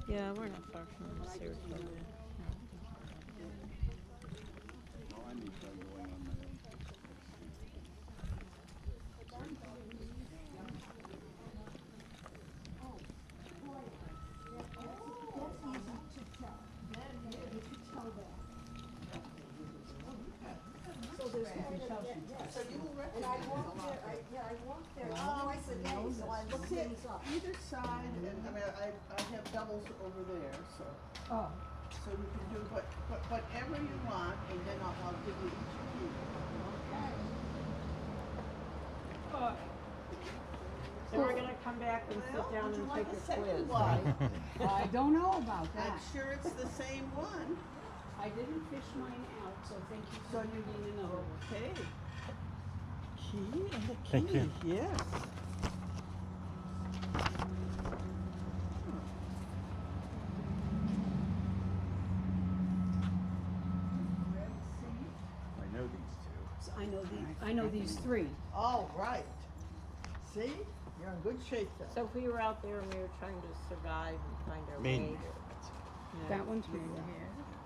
Yeah, we're not far from Saratoga. So you will recognize a lot. I walked there twice a day, so I looked things up. Either side, and I mean, I have doubles over there, so. Oh. So you can do whatever you want, and then I'll give you each key. So we're gonna come back and sit down and take a quiz. I don't know about that. I'm sure it's the same one. I didn't fish mine out, so thank you So for you giving another one. Okay. Key and the key, Thank you. yes. I know these two. So I know these three. All right. See, you're in good shape then. So if we were out there and we were trying to survive and find our Main. way. That one's Mary.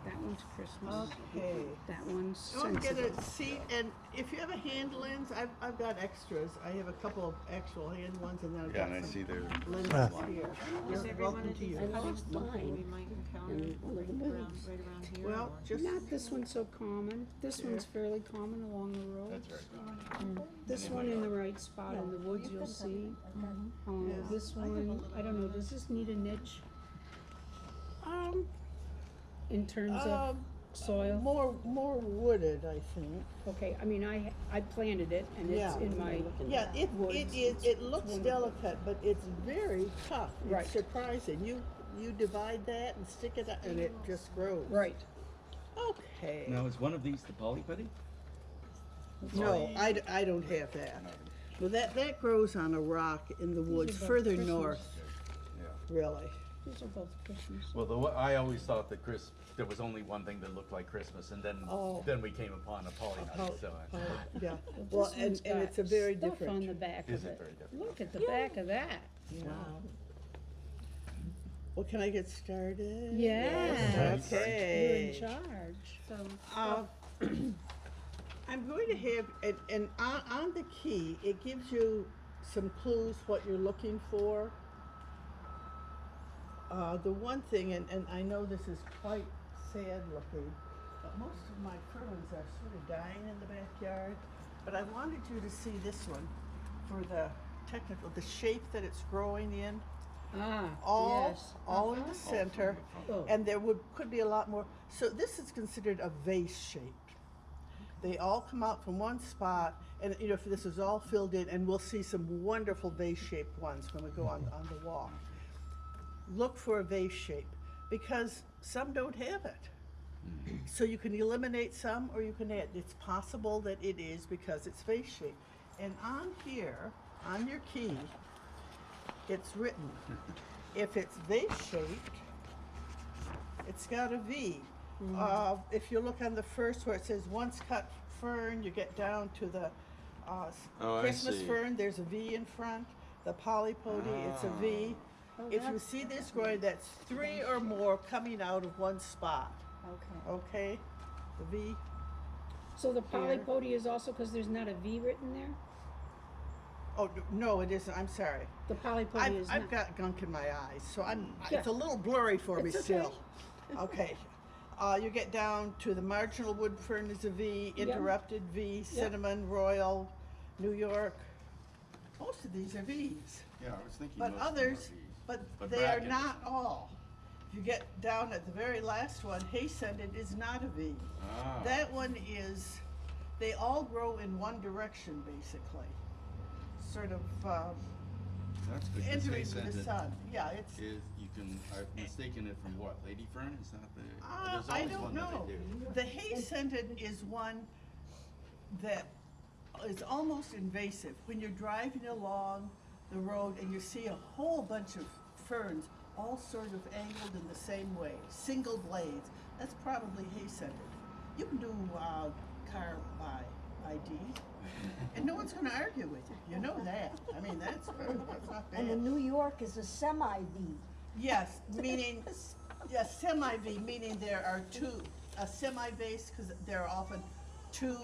That one's Christmas. Okay. That one's Don't get sensitive. a seat, and if you have a hand lens, I've got extras. I have a couple of actual hand ones, and then I've Yeah, got and I some see their lenses here. Is You're every one welcome of to these use. colors mine. something we might encounter right around here? Well, or- just Not this one so common. This one's fairly common along the road. That's right. This one in the right spot in the woods you'll see. Yes. This one, I don't know, does this need a niche in terms of soil? more wooded, I think. Okay, I mean, I planted it and it's Yeah. in my, Yeah, it Woods. is. It looks delicate, but it's very tough. Right. It's surprising. You divide that and stick it, and it just grows. right. Okay. Now, is one of these the poly putty? No, I don't have that. Well, that grows on a rock in the woods both further Christmas. north, Yeah. really. These are both Christmas. Well, I always thought that there was only one thing that looked like Christmas, and Oh. then we came upon a poly nut. So Yeah. This Well, and one's it's a got very stuff different. on the back Is of it it. very different? Look at the back of that. Wow. Well, can I get started? Yes. Okay. You're in charge. So, Uh, I'm going to have, and on the key, it gives you some clues what you're looking for. The one thing, and I know this is quite sad looking, but most of my ferns are sort of dying in the backyard. But I wanted you to see this one for the technical, the shape that it's growing in. All in the center, Oh. and there could be a lot more. So this is considered a vase shape. They all come out from one spot, and if this is all filled in, and we'll see some wonderful vase shaped ones when we go on the wall. Look for a vase shape, because some don't have it. So you can eliminate some, or you can add. It's possible that it is because it's vase shaped. And on here, on your key, it's written, if it's vase shaped, it's got a V. If you look on the first where it says once cut fern, you get down to the Christmas fern, there's a V in front. The polypody, it's a V. If you see this growing, that's 3 or more coming out of one spot. Okay? The V. So the polypody is also because there's not a V written there? Oh, no, it isn't. I'm sorry. The polypody is I've not. got gunk in my eyes, so Yeah. it's a little blurry for me It's okay. still. Okay. You get down to the marginal wood fern is a V, interrupted V, cinnamon, royal, New York. Most of these are V's, Yeah, I was thinking. but most of them others, are these. but But they are brackets. not all. If you get down at the very last one, hay-scented is not a V. Ah. That one is, they all grow in one direction, basically. Sort of That's good. 'Cause entering they to the sent sun. Yeah, it's. Is I've mistaken it from what? Lady fern? Is that the? There's I always don't one know. that I do. The hay-scented is one that is almost invasive. When you're driving along the road and you see a whole bunch of ferns, all sort of angled in the same way, single blades. That's probably hay-scented. You can do car by ID, and no one's going to argue with you. You know that. I mean, that's good. That's not bad. And the New York is a semi-V. Yes, meaning, yes, semi-V, meaning there are two, a semi-vase, because there are often two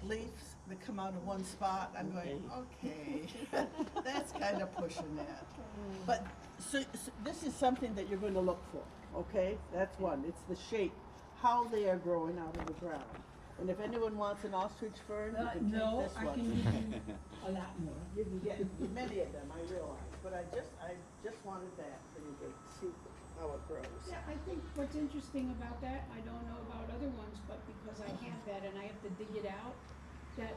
leaves that come out of one spot. I'm going, okay, that's kind of pushing that. But, so this is something that you're going to look for, okay? That's one. It's the shape, how they are growing out of the ground. And if anyone wants an ostrich fern, you can take No, this I one. can give you a lot more. You can get many of them, I realize, but I just wanted that for you to see how it grows. Yeah, I think what's interesting about that, I don't know about other ones, but because I have that and I have to dig it out, that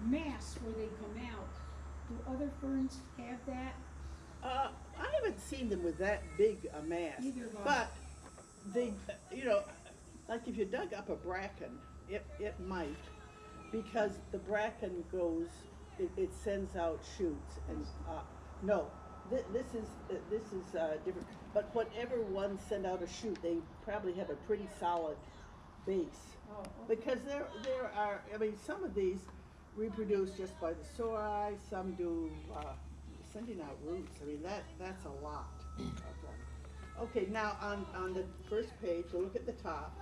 mass where they come out, do other ferns have that? I haven't seen them with that big a mass, Neither have I. but they, you know, like if you dug up a bracken, it might, because the bracken goes, it sends out shoots, and no, this is different. But whatever ones send out a shoot, they probably have a pretty solid base. Oh, okay. Because there are, I mean, some of these reproduce just by the sori, some do sending out roots. I mean, that's a lot of them. Okay, now on the first page, so look at the top.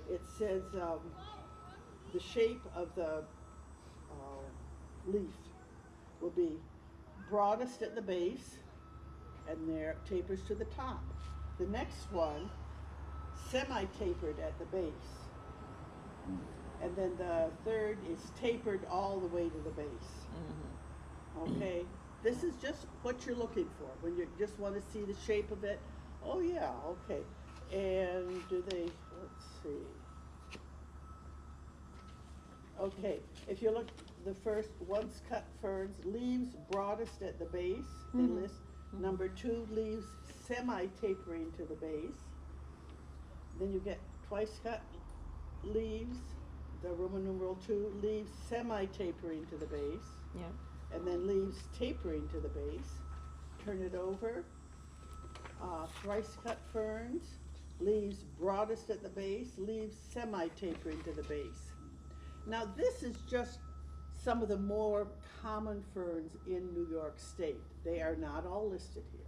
It says the shape of the leaf will be broadest at the base, and there tapers to the top. The next one, semi-tapered at the base. And then the third is tapered all the way to the base. Okay, this is just what you're looking for when you just want to see the shape of it. Oh yeah, okay. And do they, let's see. Okay, if you look, the first, once cut ferns, leaves broadest at the base, they list. Number 2, leaves semi-tapering to the base. Then you get twice cut leaves, the Roman numeral 2, leaves semi-tapering to the base. Yeah. And then leaves tapering to the base. Turn it over. Thrice cut ferns, leaves broadest at the base, leaves semi-tapering to the base. Now this is just some of the more common ferns in New York State. They are not all listed here.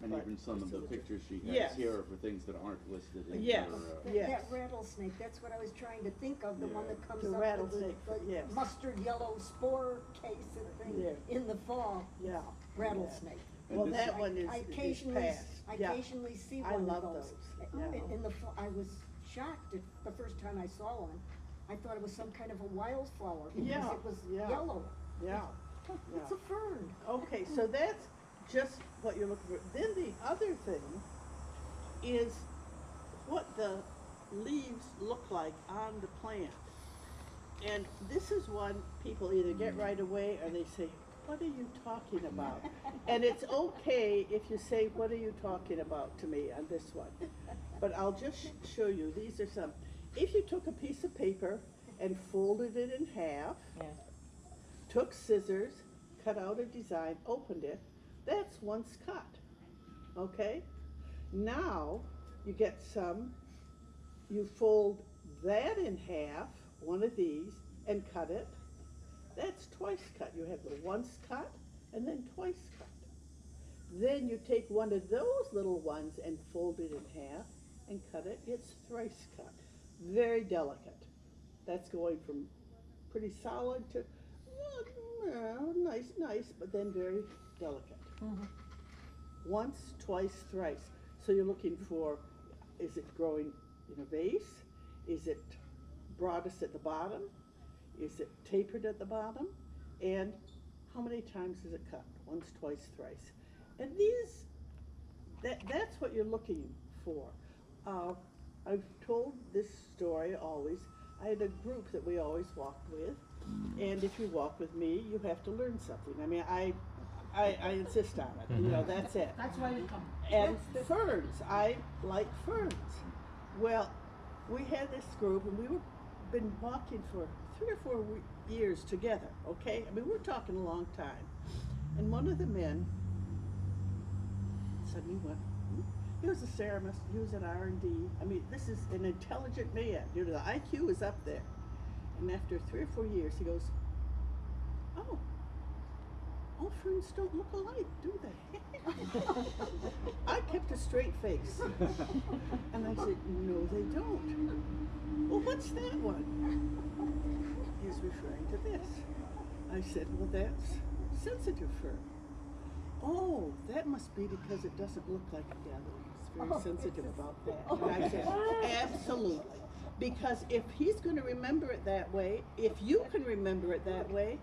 And But even some of the just a little pictures she has Yes. here are for things that aren't listed in Yes. her, Yes. That rattlesnake, that's what I was trying to think of, the one Yeah. that comes The up with rattlesnake, the yes. mustard yellow spore case and thing Yeah. in the fall. Yeah. Rattlesnake. And Well, this- that one is I is occasionally, past. I Yeah. occasionally see I one of love those. those, yeah. In the fall, I was shocked at the first time I saw one. I thought it was some kind of a wildflower because Yeah, it was yeah. yellow. Yeah. It's a fern. Okay, so that's just what you're looking for. Then the other thing is what the leaves look like on the plant. And this is one people either get right away or they say, what are you talking about? And it's okay if you say, what are you talking about to me on this one? But I'll just show you, these are some. If you took a piece of paper and folded it in half, took scissors, cut out a design, opened it, that's once cut, okay? Now, you get some, you fold that in half, one of these, and cut it. That's twice cut. You have the once cut and then twice cut. Then you take one of those little ones and fold it in half and cut it. It's thrice cut. Very delicate. That's going from pretty solid to nice, but then very delicate. Once, twice, thrice. So you're looking for, is it growing in a vase? Is it broadest at the bottom? Is it tapered at the bottom? And how many times is it cut? Once, twice, thrice. And these, that's what you're looking for. I've told this story always. I had a group that we always walked with, and if you walk with me, you have to learn something. I mean, I insist on it. You know, that's it. That's why you come. And ferns, I like ferns. Well, we had this group and we were been walking for 3 or 4 years together, okay? I mean, we're talking a long time. And one of the men suddenly went, "Hmm." He was a ceramist, he was an R&D. I mean, this is an intelligent man. You know, the IQ is up there. And after 3 or 4 years, he goes, "Oh, all ferns don't look alike, do they?" I kept a straight face. And I said, "No, they don't." "Well, what's that one?" He's referring to this. I said, "Well, that's sensitive fern." "Oh, that must be because it doesn't look like the other. It's very sensitive about that." And I said, "Absolutely. Because if he's going to remember it that way, if you can remember it that way,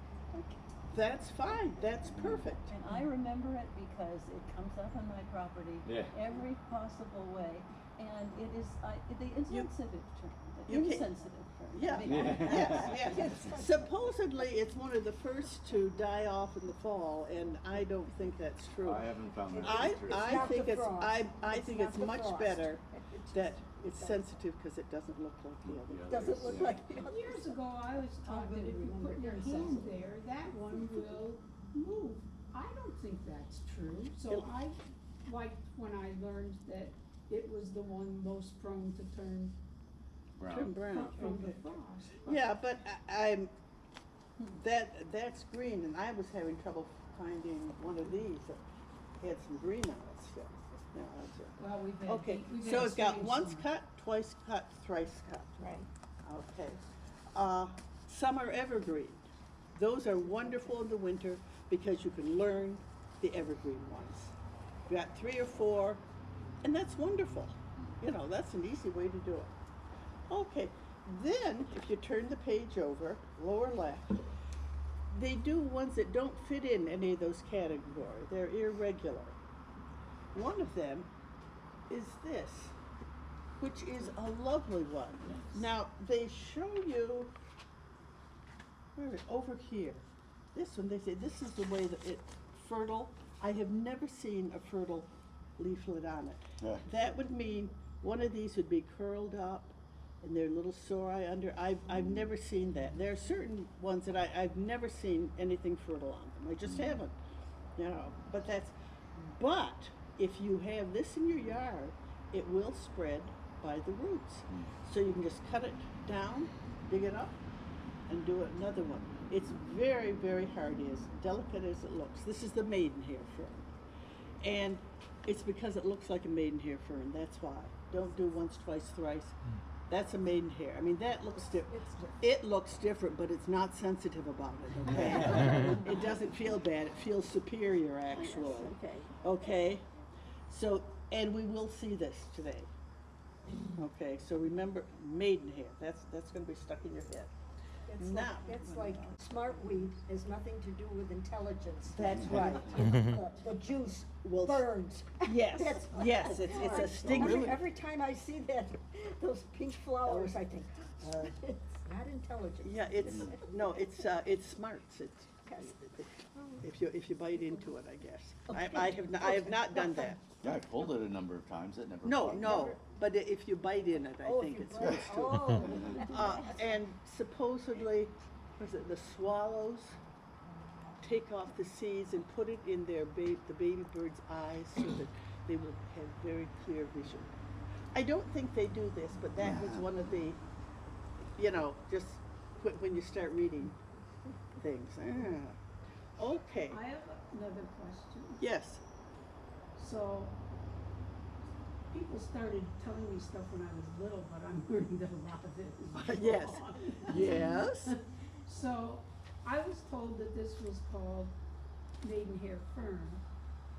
that's fine. That's perfect." And I remember it because it comes up on my property Yeah. every possible way, and it is the insensitive term, the you can't- insensitive term. Yeah, I mean, yes. Supposedly, it's one of the first to die off in the fall, and I don't think that's true. I haven't found that. I, to be true. I not think the it's, frost. I It's think not it's the much frost. better It's that just- it's sensitive because it doesn't look like the other. Yeah. Doesn't look Yeah. like the others. Years ago, I was taught that really if you remember put your hand insensitive. there, that one will move. I don't think that's true, so I liked when I learned that it was the one most prone to turn Turn Brown. brown. from the frost. Yeah, but that's green, and I was having trouble finding one of these that had some green on it still. No, that's it. Well, we've had, Okay, we've so had it's got strange once summer. cut, twice cut, thrice cut. Right. Okay. Summer evergreen. Those are wonderful in the winter because you can learn the evergreen ones. You got 3 or 4, and that's wonderful. You know, that's an easy way to do it. Okay, then if you turn the page over, lower left, they do ones that don't fit in any of those categories. They're irregular. One of them is this, which is a lovely one. Now, they show you, where is it? Over here. This one, they say this is the way that it's fertile. I have never seen a fertile leaflet on it. Yeah. That would mean one of these would be curled up and they're a little sore under. I've never seen that. There are certain ones that I've never seen anything fertile on them. I just haven't. You know, but if you have this in your yard, it will spread by the roots. So you can just cut it down, dig it up, and do another one. It's very, very hardy, as delicate as it looks. This is the maidenhair fern. And it's because it looks like a maidenhair fern, that's why. Don't do once, twice, thrice. That's a maidenhair. I mean, that looks different. It looks different, but it's not sensitive about it, okay? It doesn't feel bad, it feels superior, actually. Okay. Okay? So, and we will see this today. Okay, so remember, maidenhair, that's gonna be stuck in your head. Now. It's like smartweed has nothing to do with intelligence. That's right. The juice Will- burns. Yes, That's yes, it's a hard. sting. Every time I see that, those pink flowers, I think, it's not intelligent. Yeah, it's smarts, it's, if you bite into it, I guess. I have not done that. Yeah, I pulled it a number of times. It never. No, bugged me. no, but if you bite in it, I Oh, think if you it's burn- supposed to. Oh. And supposedly, was it the swallows take off the seeds and put it in the baby bird's eyes so that they will have very clear vision. I don't think they do this, but that was one of the, just when you start reading things. Okay, I have another question. yes, So, people started telling me stuff when I was little, but I'm learning that a lot of it is Yes. wrong. yes, So, I was told that this was called maidenhair fern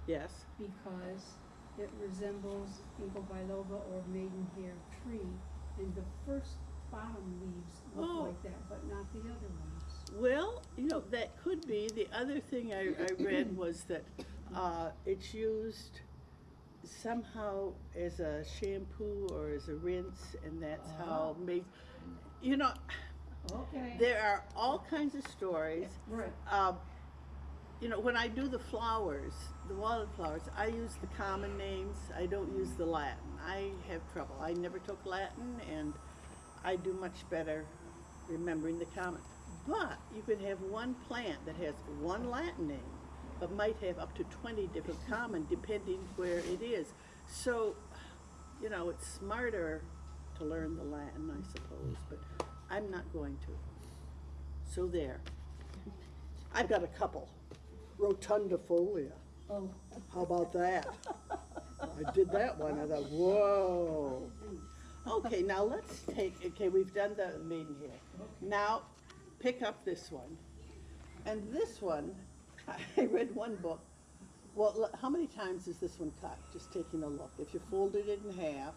yes. because it resembles ginkgo biloba or maidenhair tree, and the first bottom leaves look Oh. like that, but not the other ones. Well, that could be. The other thing I read was that it's used somehow as a shampoo or as a rinse, and that's how Okay. there are all kinds of stories. Right. When I do the flowers, the wildflowers, I use the common names. I don't use the Latin. I have trouble. I never took Latin, and I do much better remembering the common. But you can have one plant that has one Latin name, but might have up to 20 different common depending where it is. So, you know, it's smarter to learn the Latin, I suppose, but I'm not going to. So there. I've got a couple. Rotundifolia. Oh, How about that? I did that one. I thought, whoa. Okay, now let's take, okay, we've done the maiden here. Now, pick up this one. And this one, I read one book. Well, how many times is this one cut? Just taking a look. If you folded it in half,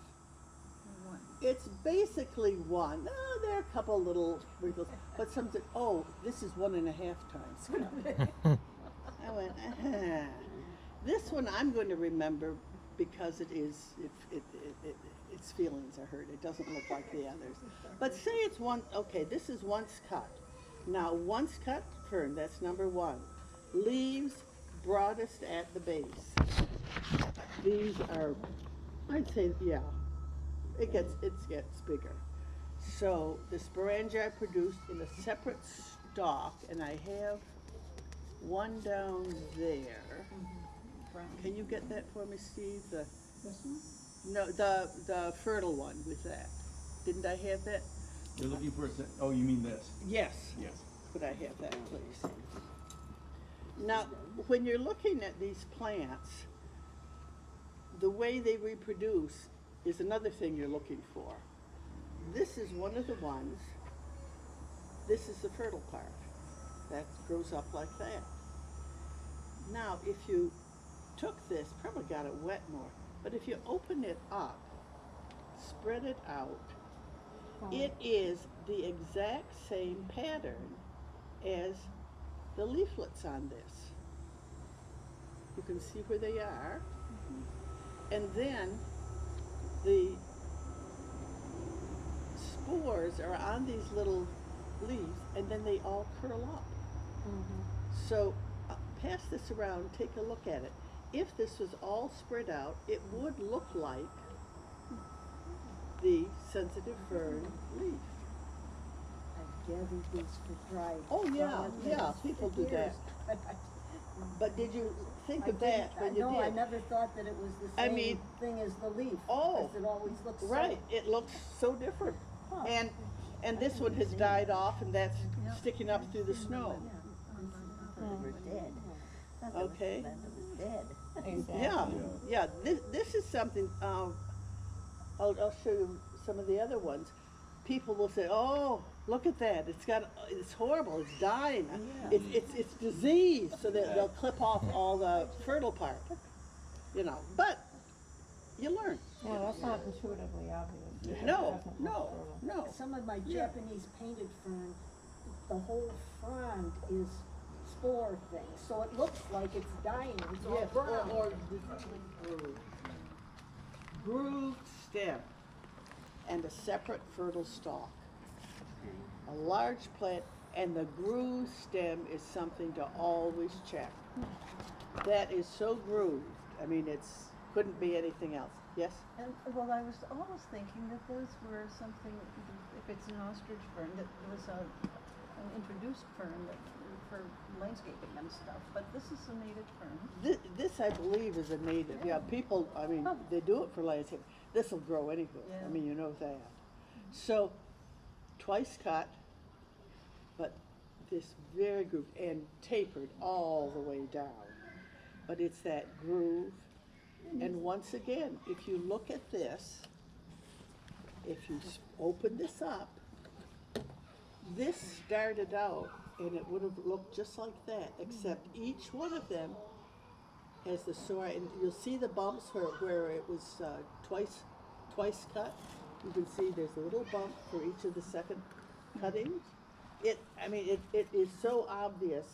one. it's basically one. Oh, there are a couple little wrinkles, but some said, oh, this is 1.5 times. I went, This one I'm going to remember because it is, its feelings are hurt. It doesn't look like the others. But say it's one, okay, this is once cut. Now, once cut fern, that's number one. Leaves broadest at the base. These are, I'd say, yeah, it gets bigger. So the sporangia are produced in a separate stalk, and I have one down there. Can you get that for me, Steve? This one? No, the fertile one with that. Didn't I have that? You're looking for oh, you mean this? Yes. Yes. Could I have that, please? Now, when you're looking at these plants, the way they reproduce is another thing you're looking for. This is one of the ones. This is the fertile part. That grows up like that. Now, if you took this, probably got it wet more, but if you open it up, spread it out, it is the exact same pattern as the leaflets on this. You can see where they are. And then the spores are on these little leaves, and then they all curl up. So pass this around, take a look at it. If this was all spread out, it would look like the sensitive fern leaf. I've gathered these for dry. Oh, yeah, flowers yeah, for people do years, that. but But did you think I of that didn't- when you did? No, I never thought that it was the I same mean- thing as the leaf. Oh, because it always looks so. Right, it looks so different. Huh. And this one has died off, and that's Yeah. sticking up through the snow. We're dead. Okay. was dead. Yeah, this is something, I'll show you some of the other ones. People will say, oh, look at that, it's horrible, it's dying, it's diseased, so they'll clip off all the fertile part, you know, but you learn. Yeah, that's not intuitively obvious. No, It doesn't no, look fertile. no. Some of my Yeah. Japanese painted fern, the whole frond is spore thing, so it looks like it's dying, it's all Yes, brown. or grooved stem and a separate fertile stalk. A large plant, and the grooved stem is something to always check. That is so grooved, I mean, couldn't be anything else. Yes? And, well, I was always thinking that those were something, if it's an ostrich fern, that was an introduced fern that, for landscaping and stuff, but this is a native fern. This, I believe, is a native. Yeah, people, I mean, they do it for landscape. This will grow anywhere. Yeah. I mean, you know that. So, twice cut, but this very grooved and tapered all the way down. But it's that groove. And once again, if you look at this, if you open this up, this started out and it would have looked just like that, except each one of them has the sore, and you'll see the bumps where it was twice cut. You can see there's a little bump for each of the second cuttings. It is so obvious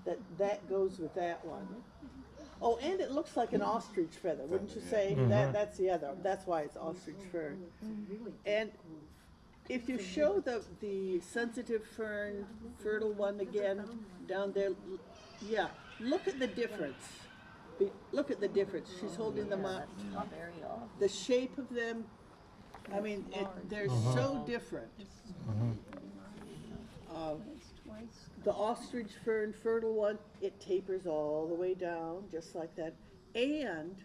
that goes with that one. Oh, and it looks like an ostrich feather, wouldn't you say? That's the other. That's why it's ostrich fern. And if you show the sensitive fern, fertile one again down there, yeah, look at the difference. Look at the difference. She's holding them up. That's not very off. The shape of them, I mean, they're so different. It's twice. The ostrich fern, fertile one, it tapers all the way down, just like that, and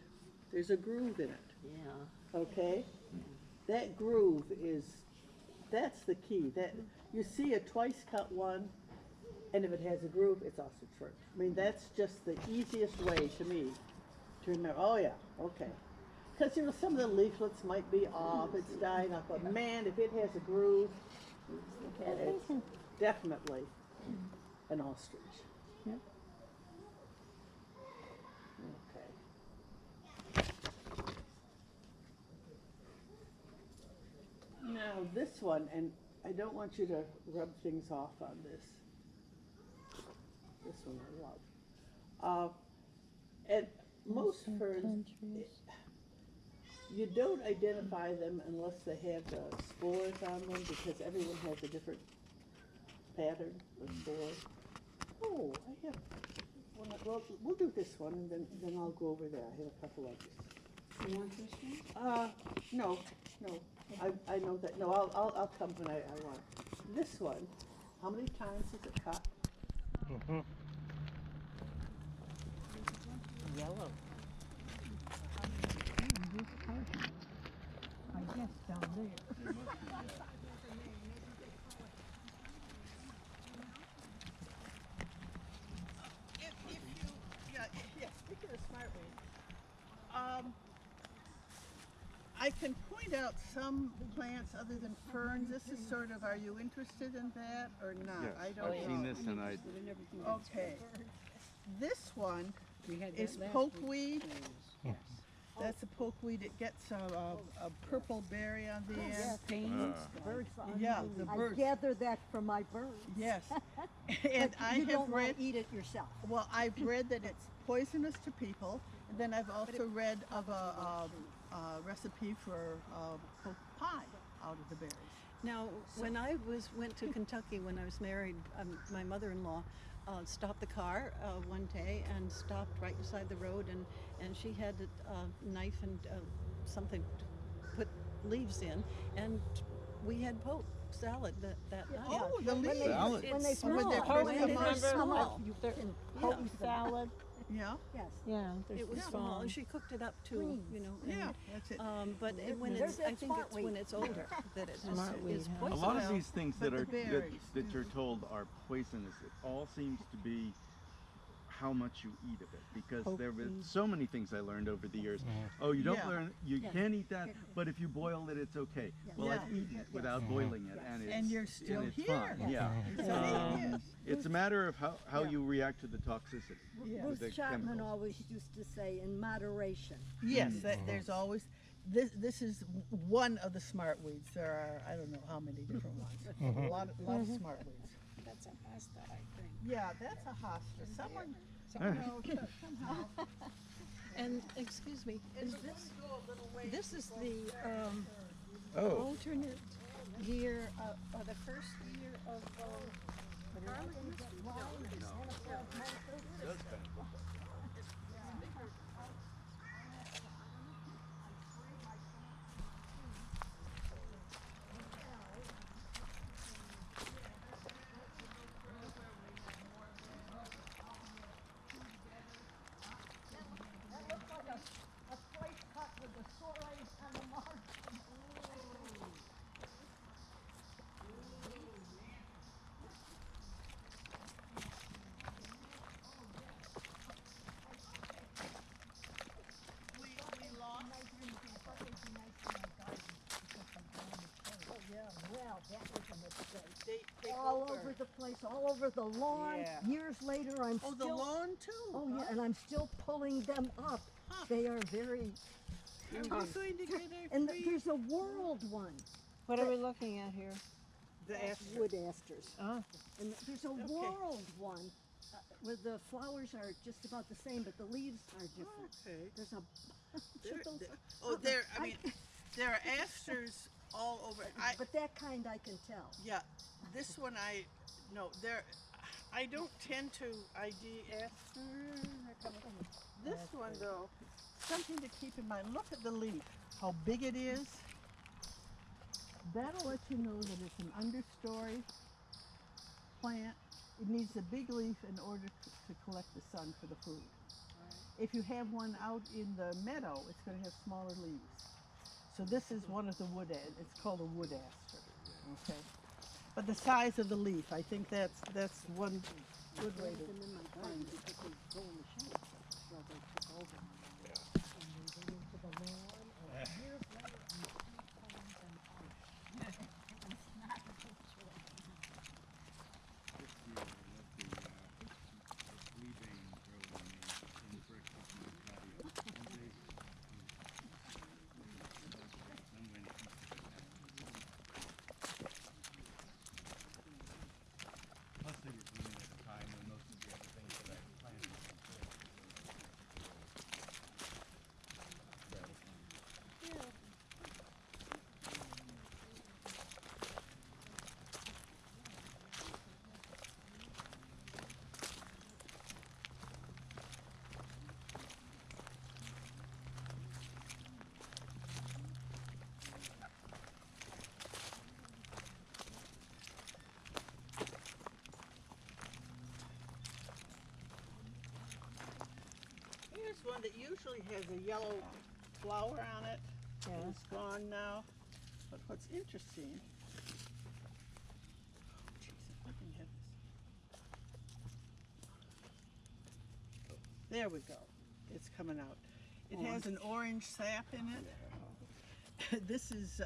there's a groove in it, Yeah. okay? That groove that's the key. That you see a twice cut one, and if it has a groove, it's ostrich fern. I mean, that's just the easiest way to me to remember. Oh yeah, okay. Because some of the leaflets might be off, it's dying up, but man, if it has a groove, and it's definitely an ostrich. Yep. Okay. Now this one, and I don't want you to rub things off on this. This one I love. And most ferns, you don't identify them unless they have the spores on them, because everyone has a different pattern of spores. Oh, I have one. Well, we'll do this one, and then I'll go over there. I have a couple others. You want this one? No. I know that. No, I'll come when I want. This one, how many times is it cut? Yellow. I guess down there. Speaking of smartweed, I can point out some plants other than ferns. This is sort of, are you interested in that or not? Yes, I don't I've know. seen this and I, Okay. This one We had is that last week. pokeweed. That's a pokeweed. It gets a purple berry on the end. Stains. Birds. Yeah, the I birds. gather that from my birds. Yes. And But I you have don't want read, to eat it yourself. well, I've read that it's poisonous to people. And then I've also read of a recipe for poke pie out of the berries. Now, when I went to Kentucky when I was married, my mother-in-law stopped the car one day and stopped right beside the road, and she had a knife and something to put leaves in, and we had poke salad that night. Oh, the leaves. Salad. When they It's small. small. Poke When it was small. You can Yeah. poke them. Salad, Yeah. Yes. yeah. It was small, and she cooked it up too, you know. And, Yeah, that's it. but when There's it's, that I think it's when smartweed. it's older that it Smartweed, is huh? a poisonous. lot of Well, these things but that the are, berries. that you're told are poisonous, it all seems to be how much you eat of it, because there were so many things I learned over the years. Oh, you don't Yeah. learn, you can't eat that, but if you boil it, it's okay. Well, I've eaten it without boiling it, and it's, And you're still it's here. fine. Yeah. Yes. It's a matter of how you react to the toxicity. Yeah. with the Bruce Chapman chemicals. always used to say, in moderation. Yes, there's always, this is one of the smart weeds. There are, I don't know how many different ones. A lot of smart weeds. That's a pasta, I think. Yeah, that's a hosta. Someone, somehow. And excuse me, is this is the Oh, alternate year or the first year of Well, that was a mistake. Take All over the place, all over the lawn. Yeah. Years later, I'm Oh, the still. lawn too. Oh yeah, and I'm still pulling them up. They are very. I'm going to get a And free. there's a world one. What are we looking at here? The aster. Wood asters. Oh, And there's a world one where the flowers are just about the same, but the leaves are different. Okay. There's a There- those- there- oh, there. I mean, there are asters all over. but that kind I can tell. Yeah, this one no, there. I don't tend to ID asters. This one though, something to keep in mind. Look at the leaf. How big it is. That'll let you know that it's an understory. plant, it needs a big leaf in order to collect the sun for the food. If you have one out in the meadow, it's going to have smaller leaves. So this is one of the wood it's called a wood aster. Okay. But the size of the leaf, I think that's one good way to find it. Plus they were doing it at a time when most of the other things that I planted Here's one that usually has a yellow flower on it. Yeah. It's gone now. But what's interesting, there we go. It's coming out. It has an orange sap in it. This is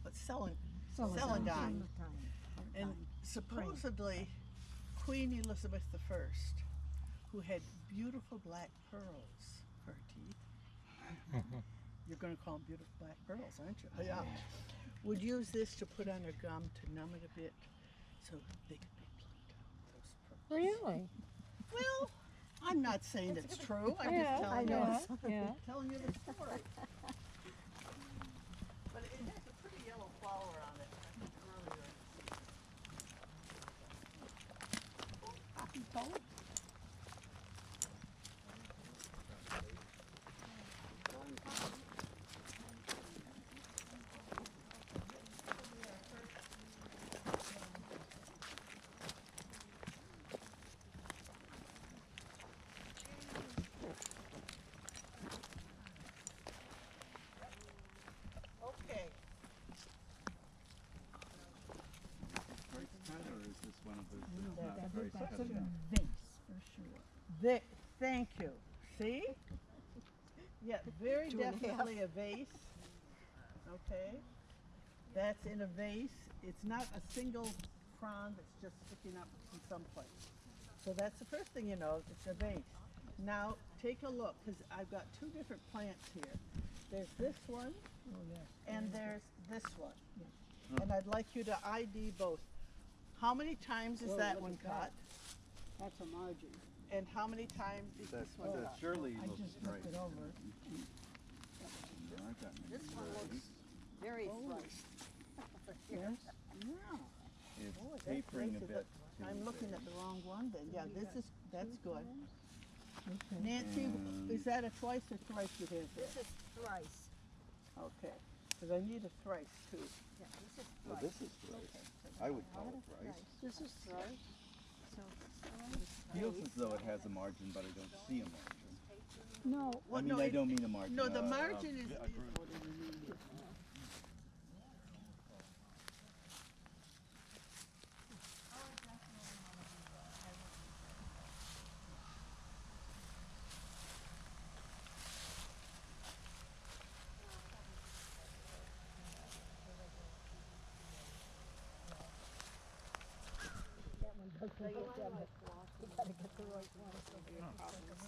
what's celandine. And supposedly Queen Elizabeth I, who had beautiful black pearls for her teeth. You're going to call them beautiful black pearls, aren't you? Yeah. Would use this to put on her gum to numb it a bit so they could be plucked out, those pearls. Really? Well, I'm not saying it's true. I'm just telling you. Telling you the story. But it has a pretty yellow flower on it. I think earlier. Poppy toad. Okay. Price cut, or is this one of those that's not price That's cut? a vase for sure. Thank you. See? Yeah, very definitely a vase. Okay. That's in a vase. It's not a single frond that's just sticking up in some place. So that's the first thing you know, it's a vase. Now take a look, because I've got two different plants here. There's this one, and there's this one. And I'd like you to ID both. How many times is Whoa, that look one at cut? that. That's a margin. And how many times is this one cut? That surely I looks just right. looked it over. There aren't that many This one varieties. looks very thrust. Yes? It's tapering a bit. I'm looking at the wrong one then. Yeah, that's good. Okay. Nancy, And- is that a twice or thrice you have This there? is thrice. Okay, because I need a thrice too. Yeah, this is Well, thrice. this is rice. I would call it rice. This is thrice. Feels as though it has a margin, but I don't see a margin. No, Well, I mean, no, I it- don't mean a margin. No, the margin is. a groove.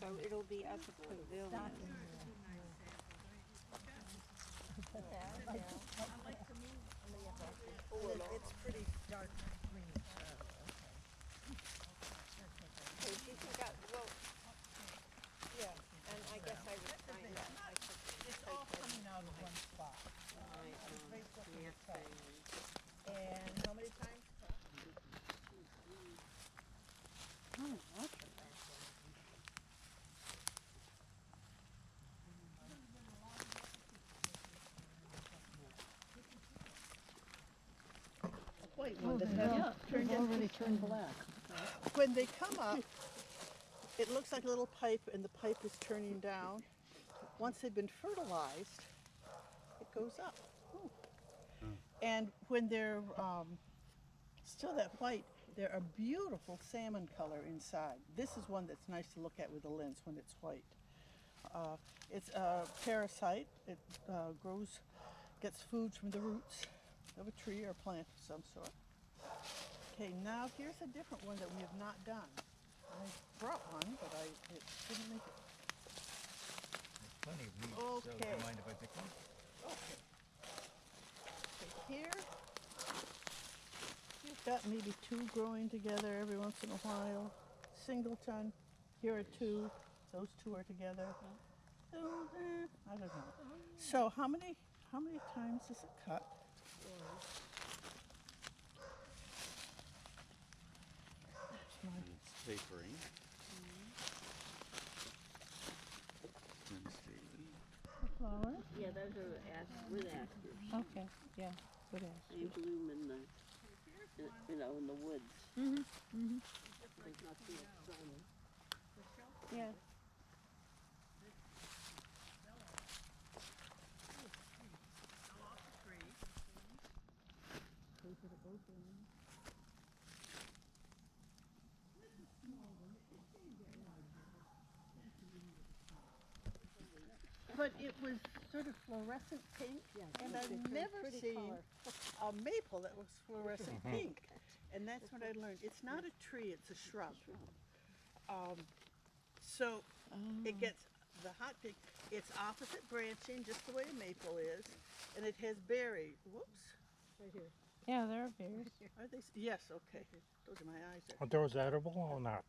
So it'll be at the pavilion. It's pretty dark green. Okay, do you think yeah, and I guess I would find that. It's all coming out of one spot. And how many times? white one that have turned already turned black. when they come up, it looks like a little pipe and the pipe is turning down. Once they've been fertilized, it goes up. And when they're still that white, they're a beautiful salmon color inside. This is one that's nice to look at with a lens when it's white. It's a parasite. It gets food from the roots of a tree or plant of some sort. Okay, now here's a different one that we have not done. I brought one, but it didn't make it. There's plenty of weeds, so do Okay. you mind if I pick one? Okay, here, you've got maybe two growing together every once in a while. Singleton, here are two. Those two are together. So, I don't know. So how many times is it cut? It's tapering. Let's see. Flower? Yeah, those are with asters. Okay, yeah, good ass. They bloom in the, in the woods. Like not too much sun. Yeah. But it was sort of fluorescent pink, and I've never seen a maple that was fluorescent pink. And that's what I learned. It's not a tree, it's a shrub. So it gets the hot pink. It's opposite branching, just the way a maple is, and it has berry. Whoops. Right here. Yeah, there are bears. Are they? Yes. Okay. Those are my eyes. Are those edible or not?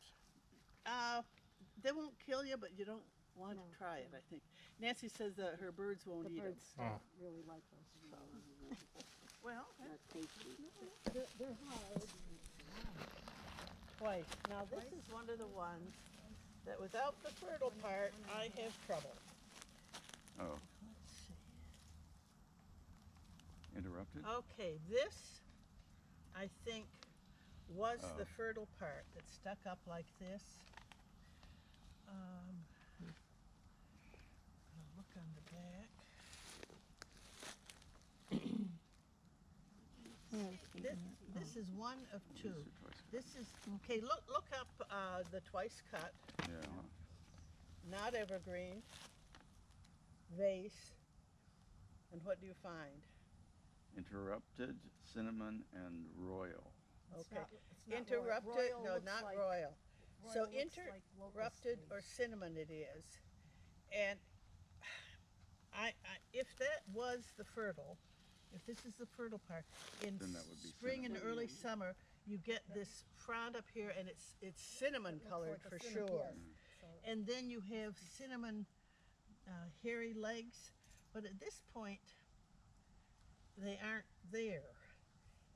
They won't kill you, but you don't want to try it. I think Nancy says her birds won't The eat them. birds Oh. really like those. Well, Not tasty. They're hard. twice. Now this is one of the ones that without the fertile part, I have trouble. Oh, Let's see. interrupted? Okay, this I think was Oh. the fertile part that stuck up like this. I'll look on the back. This is one of two. Once or twice. This is okay. Look up the twice cut, Yeah. not evergreen, vase, and what do you find? Interrupted, cinnamon, and royal. Okay, It's not interrupted. royal. No, Looks not like- royal. So royal looks like locust interrupted or leaves. cinnamon it is, and if that was the fertile, if this is the fertile part, in Then that would be spring and cinnamon. early summer, you get this frond up here, and it's cinnamon colored like a for cinnamon, sure. yes. So- And then you have cinnamon hairy legs, but at this point, they aren't there.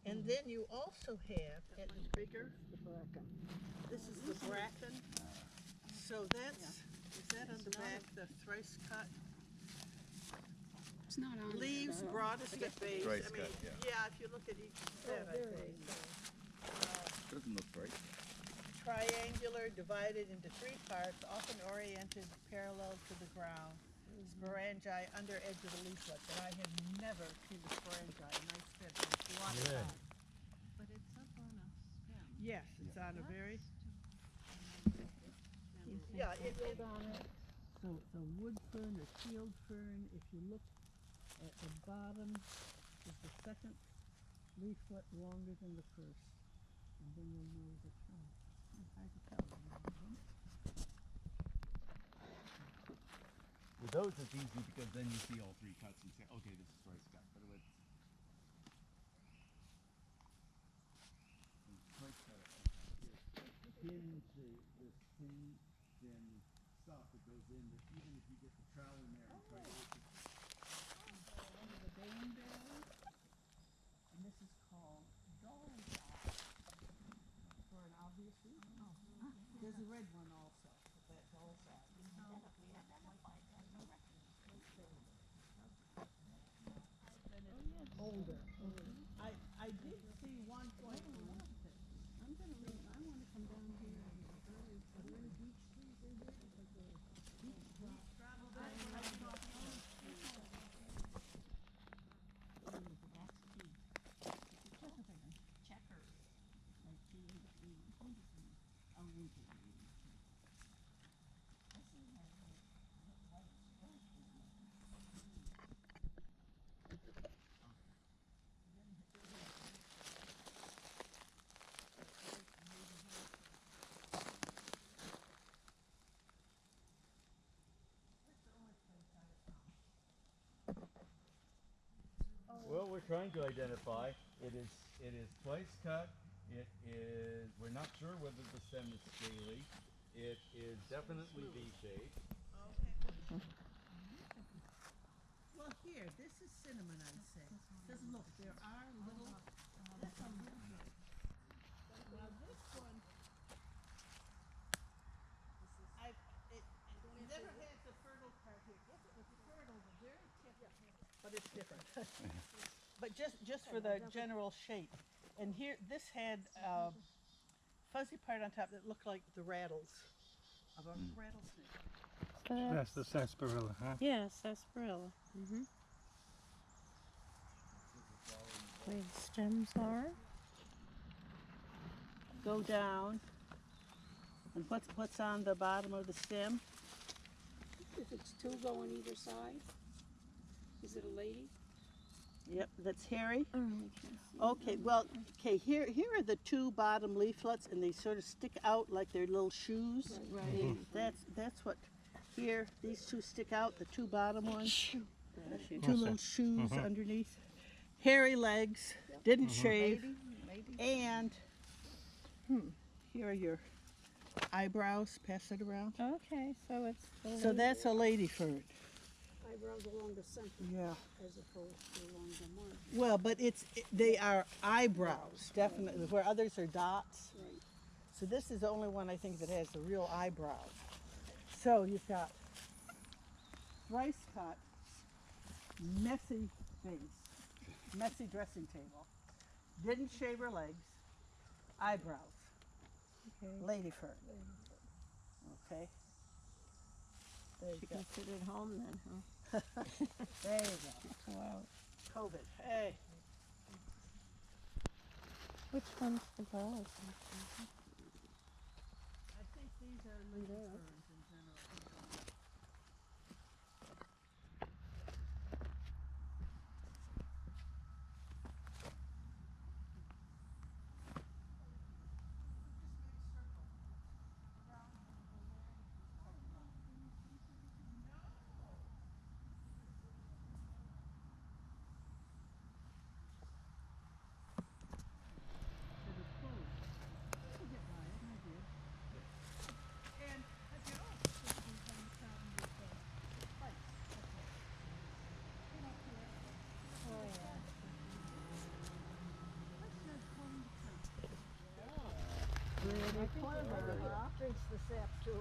And then you also have, and it's bigger, The bracken. this is the bracken. So is that on the back, the thrice cut? It's not on. Leaves broadest at base. Thrice I mean, cut, yeah. if you look at each set, I there it think. Doesn't look right. Triangular, divided into three parts, often oriented parallel to the ground. Sporangi under edge of the leaflet, but I have never seen the sporangi, nice fit. If you want it, Yeah. But it's up on a stem. yes, it's on a very, You yeah, think it, build on it? So it's a wood fern, a field fern. If you look at the bottom, is the second leaflet longer than the first. And then you'll know which one. It's hard to tell. With those, it's easy because then you see all three cuts and say, okay, this is thrice cut. But with thrice cut, begins this thin stuff that goes in. That even if you get the trowel in there and try to work it, The bayberry, and this is called doll's for an obvious reason. There's a red one also, but that doll's older. I did see one Well, we're trying to identify. It is twice cut. It is. We're not sure whether the stem is scaly. It is definitely V-shaped. Well, here, this is cinnamon, I'd say. Because look, there are little. That's a little bit. Now this one, it never had the fertile part here. Yes, it was fertile, the very tip. But it's different. But just for the general shape. And here, this had fuzzy part on top that looked like the rattles of a rattlesnake. So That's the sarsaparilla, huh? yeah, sarsaparilla. Where the stems are. Go down. And what's on the bottom of the stem? If it's two go on either side, is it a lady? Yep, that's hairy. I really can't see. Okay, well, here are the two bottom leaflets, and they sort of stick out like they're little shoes. Right. That's what, here, these two stick out, the two bottom ones. Two Yes, little sir. shoes underneath. Hairy legs, didn't shave. And, here are your eyebrows, pass it around. Okay, so it's the So that's a lady fern. Eyebrows along the center Yeah. as opposed to along the margin. Well, but they are eyebrows, definitely, where others are dots. Right. So this is the only one I think that has the real eyebrows. So you've got thrice cut, messy face, messy dressing table, didn't shave her legs, eyebrows, lady fern. Okay. There She you go. can sit at home then, huh? There you go. Wow. COVID. Hey. Which one's the girls? I think these are lady ferns in general. Drinks the sap too.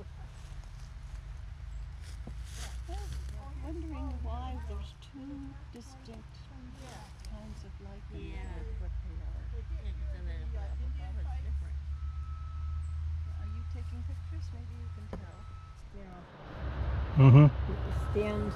Wondering why there's two distinct kinds of lightning. Yeah. What they are. And then the above is different. Are you taking pictures? Maybe you can tell. Mm-hmm. With the stems